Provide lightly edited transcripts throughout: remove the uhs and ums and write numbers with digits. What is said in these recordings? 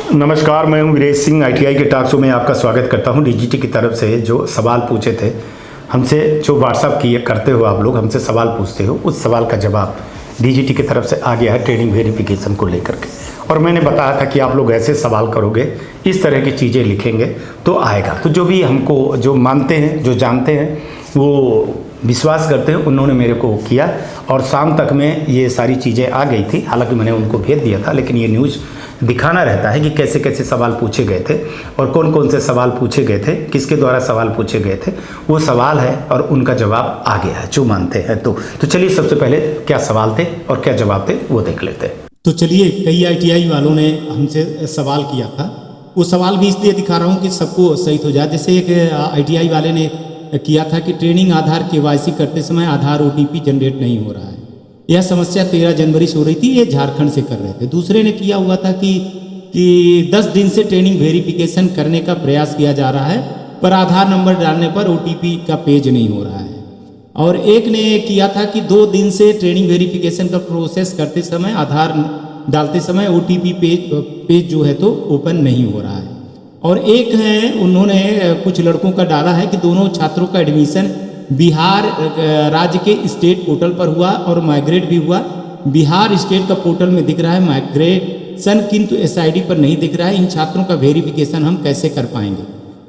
नमस्कार, मैं हूं वीरेश सिंह। आईटीआई के टॉक शो में आपका स्वागत करता हूं। डीजीटी की तरफ से जो सवाल पूछे थे हमसे, जो व्हाट्सअप किए करते हो आप लोग, हमसे सवाल पूछते हो, उस सवाल का जवाब डीजीटी की तरफ से आ गया है ट्रेनिंग वेरिफिकेशन को लेकर के। और मैंने बताया था कि आप लोग ऐसे सवाल करोगे, इस तरह की चीज़ें लिखेंगे तो आएगा। तो जो भी हमको जो मानते हैं, जो जानते हैं, वो विश्वास करते हैं, उन्होंने मेरे को किया और शाम तक में ये सारी चीज़ें आ गई थी। हालांकि मैंने उनको भेज दिया था, लेकिन ये न्यूज़ दिखाना रहता है कि कैसे कैसे सवाल पूछे गए थे और कौन कौन से सवाल पूछे गए थे, किसके द्वारा सवाल पूछे गए थे। वो सवाल है और उनका जवाब आ गया है, जो मानते हैं। तो चलिए सबसे पहले क्या सवाल थे और क्या जवाब थे वो देख लेते हैं। तो चलिए, कई आईटीआई वालों ने हमसे सवाल किया था। वो सवाल भी इसलिए दिखा रहा हूँ कि सबको सही हो जाए। जैसे एक आईटीआई वाले ने किया था कि ट्रेनिंग आधार केवाईसी करते समय आधार ओटीपी जनरेट नहीं हो रहा है। यह समस्या 13 जनवरी से हो रही थी, ये झारखंड से कर रहे थे। दूसरे ने किया हुआ था कि 10 दिन से ट्रेनिंग वेरिफिकेशन करने का प्रयास किया जा रहा है, पर आधार नंबर डालने पर ओटीपी का पेज नहीं हो रहा है। और एक ने किया था कि 2 दिन से ट्रेनिंग वेरिफिकेशन का प्रोसेस करते समय, आधार डालते समय ओटीपी पेज जो है तो ओपन नहीं हो रहा है। और एक है, उन्होंने कुछ लड़कों का डाला है कि दोनों छात्रों का एडमिशन बिहार राज्य के स्टेट पोर्टल पर हुआ और माइग्रेट भी हुआ। बिहार स्टेट का पोर्टल में दिख रहा है माइग्रेशन, किंतु एसआईडी पर नहीं दिख रहा है। इन छात्रों का वेरिफिकेशन हम कैसे कर पाएंगे?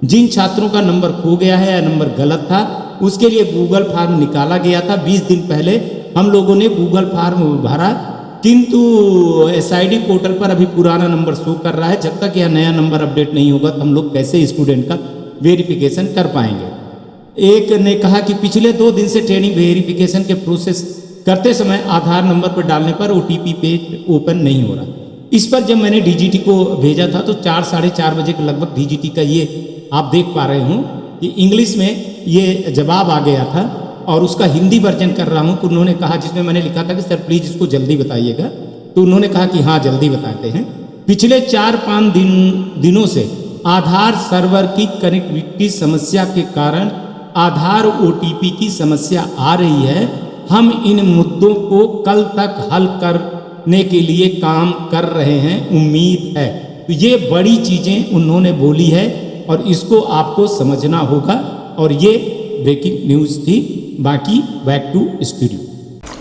जिन छात्रों का नंबर खो गया है या नंबर गलत था, उसके लिए गूगल फॉर्म निकाला गया था। 20 दिन पहले हम लोगों ने गूगल फॉर्म भरा, किंतु एसआईडी पोर्टल पर अभी पुराना नंबर शो कर रहा है। जब तक यह नया नंबर अपडेट नहीं होगा तो हम लोग कैसे स्टूडेंट का वेरिफिकेशन कर पाएंगे? एक ने कहा कि पिछले 2 दिन से ट्रेनिंग वेरिफिकेशन के प्रोसेस करते समय आधार नंबर पर डालने पर ओटीपी पेज ओपन नहीं हो रहा। इस पर जब मैंने डीजीटी को भेजा था तो 4 साढ़े 4 बजे के लगभग डीजीटी का ये आप देख पा रहे हो कि इंग्लिश में ये जवाब आ गया था और उसका हिंदी वर्जन कर रहा हूँ। तो उन्होंने कहा, जिसमें मैंने लिखा था कि सर प्लीज़ इसको जल्दी बताइएगा, तो उन्होंने कहा कि हाँ जल्दी बताते हैं। पिछले 4-5 दिनों से आधार सर्वर की कनेक्टिविटी समस्या के कारण आधार ओटीपी की समस्या आ रही है। हम इन मुद्दों को कल तक हल करने के लिए काम कर रहे हैं, उम्मीद है। तो ये बड़ी चीज़ें उन्होंने बोली है और इसको आपको समझना होगा। और ये ब्रेकिंग न्यूज़ थी। बाकी बैक टू स्टूडियो।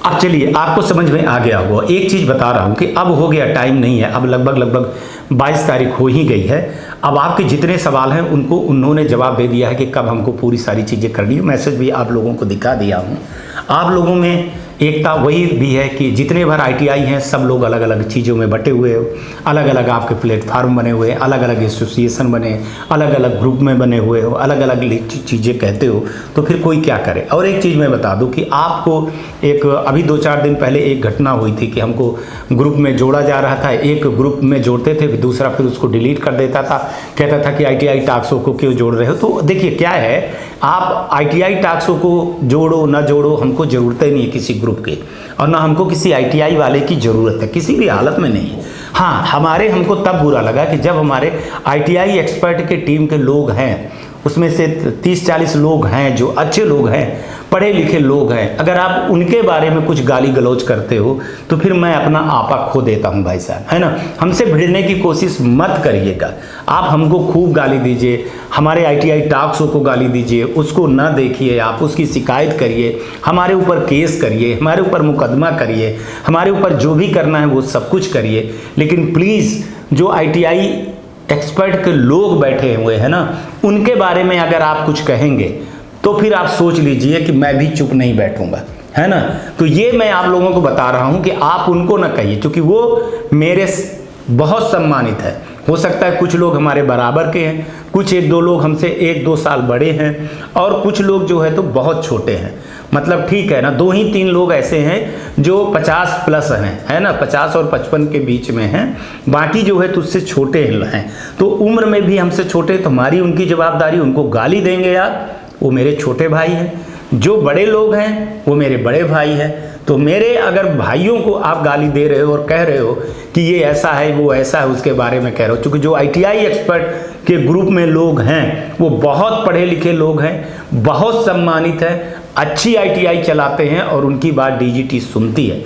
अब चलिए, आपको समझ में आ गया होगा। एक चीज़ बता रहा हूँ कि अब हो गया, टाइम नहीं है, अब लगभग 22 तारीख हो ही गई है। अब आपके जितने सवाल हैं उनको उन्होंने जवाब दे दिया है कि कब हमको पूरी सारी चीज़ें करनी है। मैसेज भी आप लोगों को दिखा दिया हूँ। आप लोगों में एकता वही भी है कि जितने बार आईटीआई हैं सब लोग अलग अलग चीज़ों में बटे हुए हो, अलग अलग आपके प्लेटफार्म बने हुए हैं, अलग अलग एसोसिएशन बने, अलग अलग ग्रुप में बने हुए हो, अलग अलग चीज़ें कहते हो, तो फिर कोई क्या करे। और एक चीज़ मैं बता दूं कि आपको एक अभी 2-4 दिन पहले एक घटना हुई थी कि हमको ग्रुप में जोड़ा जा रहा था। एक ग्रुप में जोड़ते थे, फिर दूसरा फिर उसको डिलीट कर देता था, कहता था कि आईटीआई टॉक शो को क्यों जोड़ रहे हो। तो देखिए क्या है, आप आईटीआई टॉक शो को जोड़ो ना जोड़ो, हमको ज़रूरत ही नहीं है किसी ग्रुप की, और ना हमको किसी आईटीआई वाले की ज़रूरत है, किसी भी हालत में नहीं है। हाँ, हमको तब बुरा लगा कि जब हमारे आईटीआई एक्सपर्ट के टीम के लोग हैं, उसमें से 30-40 लोग हैं जो अच्छे लोग हैं, पढ़े लिखे लोग हैं, अगर आप उनके बारे में कुछ गाली गलौज करते हो तो फिर मैं अपना आपा खो देता हूं भाई साहब, है ना। हमसे भिड़ने की कोशिश मत करिएगा। आप हमको खूब गाली दीजिए, हमारे आईटीआई टॉक शो को गाली दीजिए, उसको ना देखिए, आप उसकी शिकायत करिए, हमारे ऊपर केस करिए, हमारे ऊपर मुकदमा करिए, हमारे ऊपर जो भी करना है वो सब कुछ करिए। लेकिन प्लीज़ जो आईटीआई एक्सपर्ट के लोग बैठे हुए हैं ना, उनके बारे में अगर आप कुछ कहेंगे तो फिर आप सोच लीजिए कि मैं भी चुप नहीं बैठूंगा, है ना। तो ये मैं आप लोगों को बता रहा हूं कि आप उनको ना कहिए, क्योंकि वो मेरे बहुत सम्मानित है। हो सकता है कुछ लोग हमारे बराबर के हैं, कुछ 1-2 लोग हमसे 1-2 साल बड़े हैं, और कुछ लोग जो है तो बहुत छोटे हैं। मतलब ठीक है ना, 2 ही 3 लोग ऐसे हैं जो 50 प्लस हैं, है ना, 50 और 55 के बीच में हैं। बाकी जो है तो उससे छोटे हैं। तो उम्र में भी हमसे छोटे, तो हमारी उनकी जवाबदारी, उनको गाली देंगे यार, वो मेरे छोटे भाई हैं। जो बड़े लोग हैं वो मेरे बड़े भाई हैं। तो मेरे अगर भाइयों को आप गाली दे रहे हो और कह रहे हो कि ये ऐसा है वो ऐसा है, उसके बारे में कह रहे हो, क्योंकि जो आईटीआई एक्सपर्ट के ग्रुप में लोग हैं वो बहुत पढ़े लिखे लोग हैं, बहुत सम्मानित हैं, अच्छी आईटीआई चलाते हैं और उनकी बात डीजीटी सुनती है।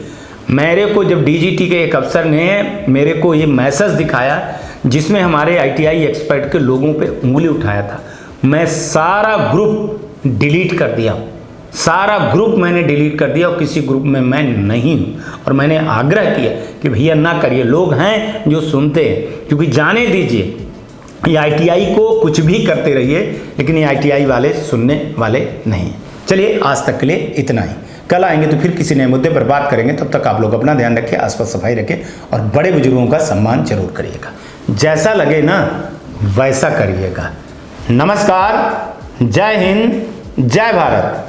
मेरे को जब डीजीटी के एक अफसर ने मेरे को ये मैसेज दिखाया जिसमें हमारे आईटीआई एक्सपर्ट के लोगों पे उंगली उठाया था, मैं सारा ग्रुप डिलीट कर दिया। सारा ग्रुप मैंने डिलीट कर दिया और किसी ग्रुप में मैं नहीं हूँ। और मैंने आग्रह किया कि भैया ना करिए, लोग हैं जो सुनते हैं, क्योंकि जाने दीजिए ये आईटीआई को कुछ भी करते रहिए, लेकिन ये आईटीआई वाले सुनने वाले नहीं। चलिए आज तक के लिए इतना ही, कल आएंगे तो फिर किसी नए मुद्दे पर बात करेंगे। तब तक आप लोग अपना ध्यान रखें, आसपास सफाई रखें और बड़े बुजुर्गों का सम्मान जरूर करिएगा। जैसा लगे ना वैसा करिएगा। नमस्कार, जय हिंद, जय भारत।